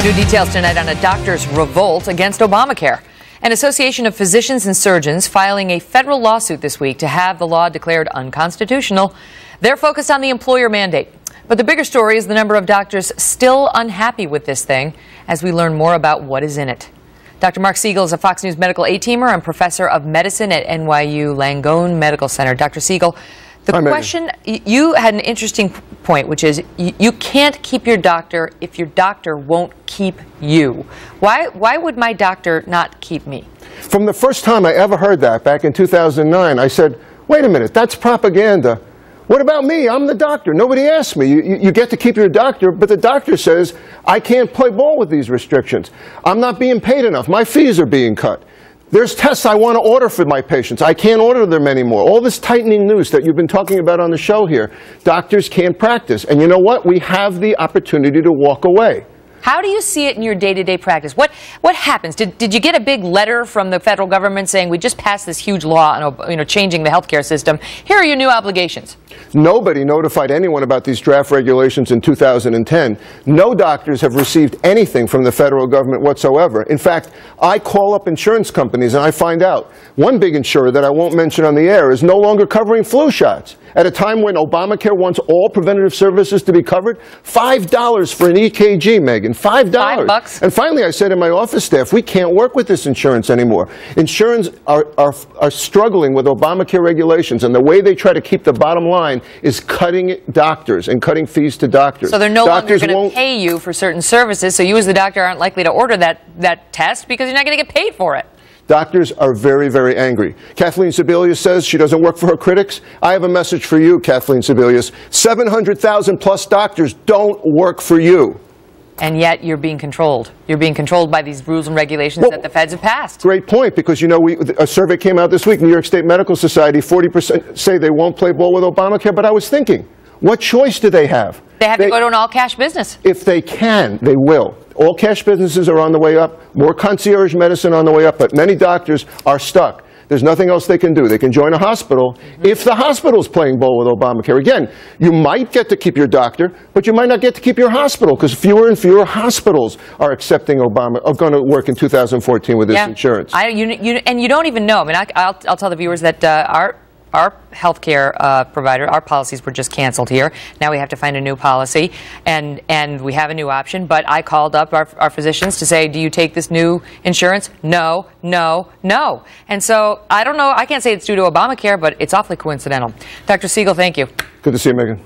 New details tonight on a doctor's revolt against Obamacare. An association of physicians and surgeons filing a federal lawsuit this week to have the law declared unconstitutional. They're focused on the employer mandate. But the bigger story is the number of doctors still unhappy with this thing as we learn more about what is in it. Dr. Marc Siegel is a Fox News medical A-teamer and professor of medicine at NYU Langone Medical Center. Dr. Siegel, the question, you had an interesting point, which is you can't keep your doctor if your doctor won't keep you. Why would my doctor not keep me? From the first time I ever heard that, back in 2009, I said, wait a minute, that's propaganda. What about me? I'm the doctor. Nobody asked me. You get to keep your doctor, but the doctor says, I can't play ball with these restrictions. I'm not being paid enough. My fees are being cut. There's tests I want to order for my patients. I can't order them anymore. All this tightening news that you've been talking about on the show here, doctors can't practice. And you know what? We have the opportunity to walk away. How do you see it in your day-to-day practice? What happens? Did you get a big letter from the federal government saying we just passed this huge law on changing the healthcare system? Here are your new obligations. Nobody notified anyone about these draft regulations in 2010. No doctors have received anything from the federal government whatsoever. In fact, I call up insurance companies and I find out one big insurer that I won't mention on the air is no longer covering flu shots. At a time when Obamacare wants all preventative services to be covered, $5 for an EKG, Megan, $5. $5. And finally, I said to my office staff, we can't work with this insurance anymore. Insurance are struggling with Obamacare regulations, and the way they try to keep the bottom line is cutting doctors and cutting fees to doctors. So they're no longer going to pay you for certain services, so you as the doctor aren't likely to order that test because you're not going to get paid for it. Doctors are very, very angry. Kathleen Sebelius says she doesn't work for her critics. I have a message for you, Kathleen Sebelius. 700,000 plus doctors don't work for you. And yet you're being controlled. You're being controlled by these rules and regulations that the feds have passed. Great point, because you know a survey came out this week, New York State Medical Society, 40% say they won't play ball with Obamacare, but I was thinking, what choice do they have? They have to go to an all-cash business. If they can, they will. All-cash businesses are on the way up, more concierge medicine on the way up, but many doctors are stuck. There's nothing else they can do. They can join a hospital if the hospital's playing ball with Obamacare. Again, you might get to keep your doctor, but you might not get to keep your hospital because fewer and fewer hospitals are accepting Obama, are going to work in 2014 with this insurance. And you don't even know. I mean, I'll tell the viewers that our health care provider, our policies were just canceled here. Now we have to find a new policy, and we have a new option. But I called up our physicians to say, do you take this new insurance? No, no, no. And so I don't know. I can't say it's due to Obamacare, but it's awfully coincidental. Dr. Siegel, thank you. Good to see you, Megan.